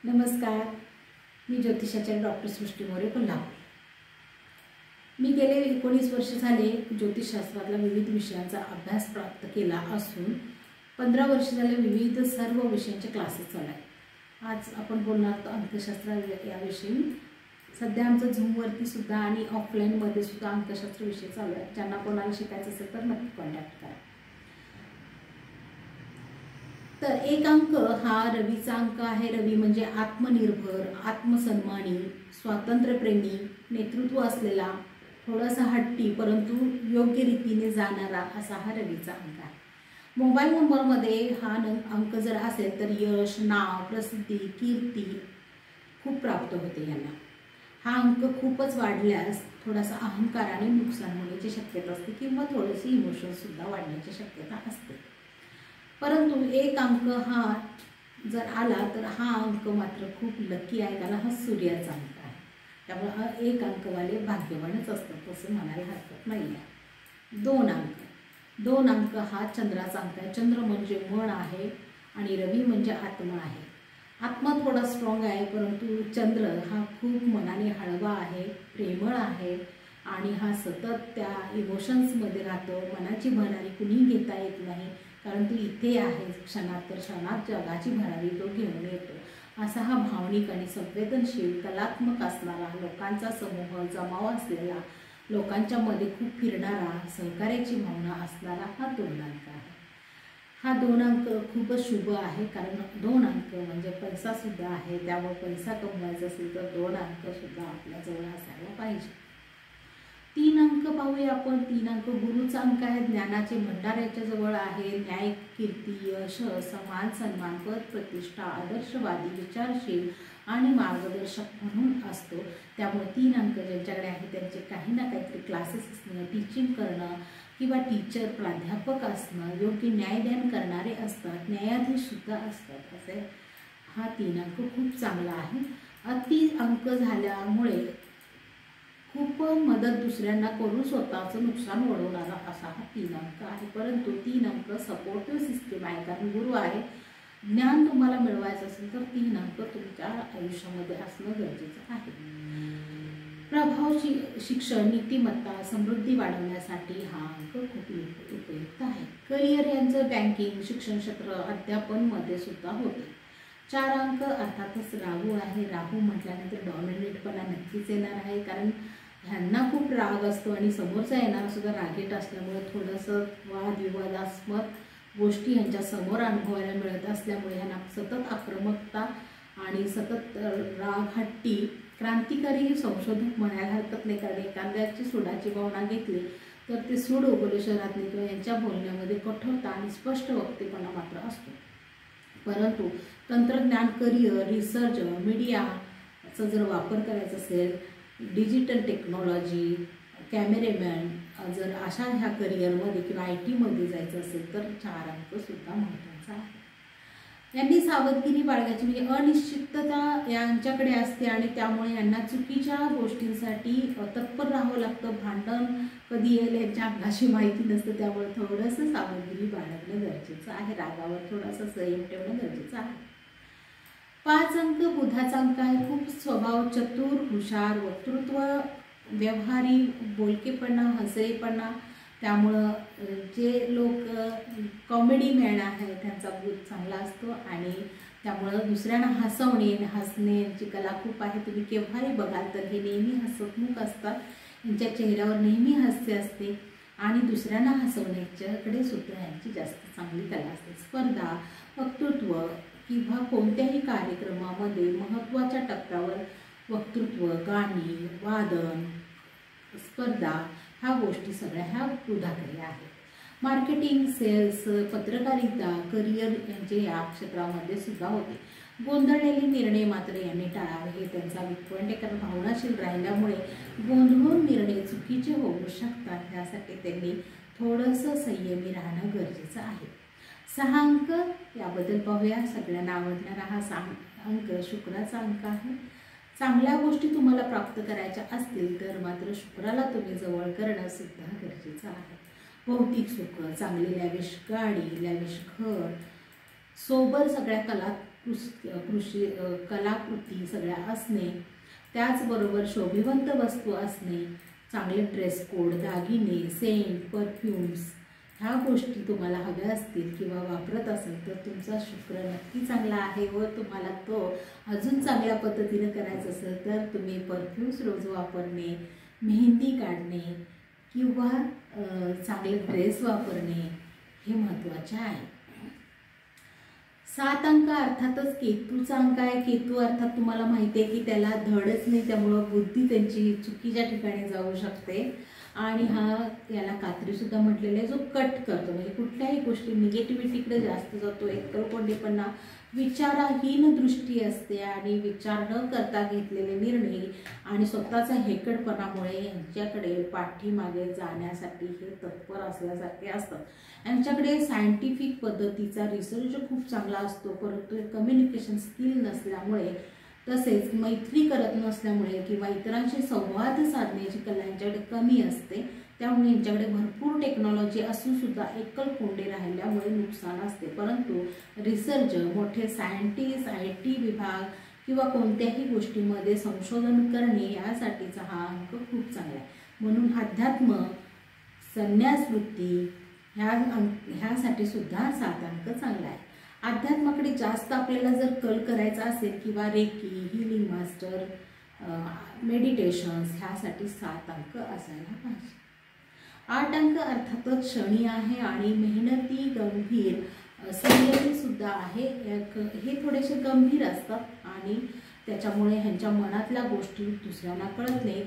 नमस्कार, मी ज्योतिषाचार्य डॉक्टर सृष्टी मोरे कोल्हापूर। मी गेले 19 वर्ष झाले ज्योतिषशास्त्रातल्या विविध विषयांचा अभ्यास प्राप्त केला असून 15 वर्ष झाले विविध सर्व विषयांचे क्लासेस चालू आहेत। आज आपण बोलणार आहोत अंकशास्त्र याविषयी। सध्या आमचं झूमवरती सुद्धा आणि ऑफलाईनमध्ये सुद्धा अंकशास्त्र विषय चालू आहे। ज्यांना कोणाला शिकायचं असेल तर नक्की कॉन्टॅक्ट करा। तर एक अंक हा रवीचा अंक आहे। रवी म्हणजे आत्मनिर्भर, आत्मसन्मानी, स्वातंत्र्यप्रेमी, नेतृत्व असलेला, थोडासा हट्टी परंतु योग्य रीतीने जाणारा असा हा रवीचा अंक आहे। मोबाईल नंबरमध्ये हा अंक जर असेल तर यश, नाव, प्रसिद्धी, कीर्ती खूप प्राप्त होते यांना। हा अंक खूपच वाढल्यास थोडासा अहंकाराने नुकसान होण्याची शक्यता असते किंवा थोडेसे इमोशन्स सुद्धा वाढण्याची शक्यता असते। परंतु एक अंक हा जर आला तर हा अंक मात्र खूप लकी आहे, कारण हा सूर्याचा अंक आहे। त्यामुळे हा एक अंकवाले भाग्यवानच असतात असं म्हणायला हरकत नाही आहे। दोन अंक हा चंद्राचा अंक आहे। चंद्र म्हणजे मन आहे आणि रवी म्हणजे आत्मा आहे। आत्मा थोडा स्ट्रॉंग आहे, परंतु चंद्र हा खूप मनाने हळवा आहे, प्रेमळ आहे आणि हा सतत त्या इमोशन्समध्ये राहतो। मनाची भरारी कुणी घेता येत नाही, कारण ती इथे आहे, क्षणात तर क्षणात जगाची भरारी तो घेऊन येतो। असा हा भावनिक आणि संवेदनशील, कलात्मक असणारा, लोकांचा समूह जमाव असलेला, लोकांच्या मध्ये खूप फिरणारा, सहकार्याची भावना असणारा हा 2 अंक आहे। हा 2 अंक खूपच शुभ आहे, कारण 2 अंक म्हणजे पैसा सुद्धा आहे। त्यामुळे पैसा कमवायचा असेल तर 2 अंक सुद्धा आपल्या जवळ असायला पाहिजे। 3 अंक पाहूया आपण। 3 अंक गुरुचा अंक आहे। ज्ञानाचे भंडार याच्या जवळ आहे। न्याय, कीर्ती, यश, समान सन्मान, पद, प्रतिष्ठा, आदर्शवादी, विचारशील आणि मार्गदर्शक म्हणून असतो। त्यामुळे 3 अंक ज्यांच्याकडे आहे त्यांचे काही ना काहीतरी क्लासेस असणं, टीचिंग करणं किंवा टीचर, प्राध्यापक असणं, योग्य न्यायदान करणारे असतात, न्यायाधीश सुद्धा असतात। असे हा 3 अंक खूप चांगला आहे। अति अंक झाल्यामुळे खूप मदत दुसऱ्यांना करून स्वतःचं नुकसान ओढवणारा असा हा 3 अंक आहे। परंतु 3 अंक सपोर्टिव्ह सिस्टीम आहे, कारण गुरु आहे। ज्ञान तुम्हाला मिळवायचं असेल तर 3 अंक तुमच्या आयुष्यामध्ये असणं गरजेचं आहे। प्रभाव, शिक्षण, नीतिमत्ता, समृद्धी वाढवण्यासाठी हा अंक खूप उपयुक्त आहे। करिअर यांचं बँकिंग, शिक्षण क्षेत्र, अध्यापन मध्ये सुद्धा होते। 4 अंक अर्थातच राहू आहे। राहू म्हटल्यानंतर डॉमिनेटपणा नक्कीच येणार आहे, कारण ह्यांना खूप राग असतो आणि समोरचा येणारा सुद्धा रागीट असल्यामुळे थोडंसं वादविवादास्पद गोष्टी ह्यांच्या समोर अनुभवायला मिळत असल्यामुळे ह्यांना सतत आक्रमकता आणि सतत राग, हट्टी, क्रांतिकारी संशोधक म्हणायला हरकत नाही, कारण एखाद्याची सुडाची भावना घेतली तर ते सूड उगवल्याशिवाय राहत नाही, किंवा यांच्या बोलण्यामध्ये कठोरता आणि स्पष्ट वक्तेपणा मात्र असतो। परंतु तंत्रज्ञान, करिअर, रिसर्च, मीडियाचा जर वापर करायचा असेल, डिजिटल टेक्नॉलॉजी, कॅमेरेमॅन, जर अशा ह्या करिअरमध्ये किंवा IT मध्ये जायचं असेल तर 4 अंक सुद्धा महत्त्वाचा आहे। यांनी सावधगिरी बाळगायची, म्हणजे अनिश्चितता यांच्याकडे असते आणि त्यामुळे यांना चुकीच्या गोष्टींसाठी तत्पर राहावं लागतं। भांडण कधी येईल यांच्या अंगाशी माहिती नसतं, त्यामुळे थोडंसं सावधगिरी बाळगणं गरजेचं आहे। रागावर थोडासा संयम ठेवणं गरजेचं आहे। 5 अंक बुधाचा अंक आहे। खूप स्वभाव चतुर, हुशार, वक्तृत्व, व्यवहारी, बोलकेपणा, हसरेपणा, त्यामुळं जे लोक कॉमेडी मॅन आहे त्यांचा बुध चांगला असतो आणि त्यामुळं दुसऱ्यांना हसणे यांची कला खूप आहे। तुम्ही केव्हाही बघाल तर हे नेहमी हसतमुख असतात, यांच्या चेहऱ्यावर नेहमी हास्य असते आणि दुसऱ्यांना हसवण्याच्याकडे सुद्धा यांची जास्त चांगली कला असते। स्पर्धा, वक्तृत्व किंवा कोणत्याही कार्यक्रमामध्ये महत्त्वाच्या टप्प्यावर वक्तृत्व, गाणी, वादन, स्पर्धा ह्या गोष्टी सगळ्या ह्या बुधाकडे आहेत। मार्केटिंग, सेल्स, पत्रकारिता, करिअर यांचे या क्षेत्रामध्ये सुद्धा होते। गोंधळलेले निर्णय मात्र यांनी टाळावे, हे त्यांचा वीक पॉईंट आहे, कारण भावनाशील राहिल्यामुळे गोंधळून निर्णय चुकीचे होऊ शकतात। त्यासाठी त्यांनी थोडंसं संयमी राहणं गरजेचं आहे। 6 अंक याबद्दल पाहूया। सगळ्यांना आवडणारा हा अंक शुक्राचा अंक आहे। चांगल्या गोष्टी तुम्हाला प्राप्त करायच्या असतील तर मात्र शुक्राला तुम्ही जवळ करणं सुद्धा गरजेचं आहे। भौतिक सुख, चांगली लॅविश गाडी, लॅविश घर, सोबर सगळ्या कृषी कलाकृती सगळ्या असणे, त्याचबरोबर शोभिवंत वस्तू असणे, चांगले ड्रेस कोड, दागिने, सेंट, परफ्यूम्स ह्या गोष्टी तुम्हाला हव्या असतील किंवा वापरत असेल तर तुमचा शुक्र नक्की चांगला आहे व तुम्हाला तो अजून चांगल्या पद्धतीने करायचं असेल तर तुम्ही परफ्यूम्स रोज वापरणे, मेहंदी काढणे किंवा चांगले ड्रेस वापरणे हे महत्त्वाचे आहे. 7 अंक अर्थातच केतूचा अंक आहे. केतू अर्थात तुम्हाला माहिती आहे की त्याला धडच नाही, त्यामुळं बुद्धी त्यांची चुकीच्या ठिकाणी जाऊ शकते आणि याला कात्रीसुद्धा म्हटलेलं आहे, जो कट करतो म्हणजे कुठल्याही गोष्टी निगेटिव्हिटीकडे जास्त जातो. एकलकोंडेपणा, विचारहीन दृष्टी असते आणि विचार न करता घेतलेले निर्णय आणि स्वतःचा हेकडपणामुळे यांच्याकडे पाठीमागे जाण्यासाठी हे तत्पर असल्यासारखे असतात. यांच्याकडे सायंटिफिक पद्धतीचा रिसर्च खूप चांगला असतो, परंतु कम्युनिकेशन स्किल नसल्यामुळे तसेच मैत्री करत नसल्यामुळे किंवा इतरांशी संवाद साधण्याची कला यांच्याकडे कमी असते. त्यामुळे यांच्याकडे भरपूर टेक्नॉलॉजी असून सुद्धा एकलकोंडे राहिल्यामुळे नुकसान असते. परंतु रिसर्च, मोठे सायंटिस्ट, IT विभाग किंवा कोणत्याही गोष्टीमध्ये संशोधन करणे यासाठीचा हा अंक खूप चांगला आहे. म्हणून अध्यात्म, संन्यास वृत्ती ह्यासाठी सुद्धा 7 अंक चांगला आहे. अध्यात्माकडे जास्त आपल्याला जर कल करायचा असेल किंवा रेकी, हिलिंग मास्टर, मेडिटेशन्स ह्यासाठी 7 अंक असायला पाहिजे. 8 अंक अर्थातच शनी आहे आणि मेहनती, गंभीर, संयमी सुद्धा आहे. हे थोडेसे गंभीर असतात आणि त्याच्यामुळे ह्यांच्या मनातल्या गोष्टी दुसऱ्यांना कळत नाही.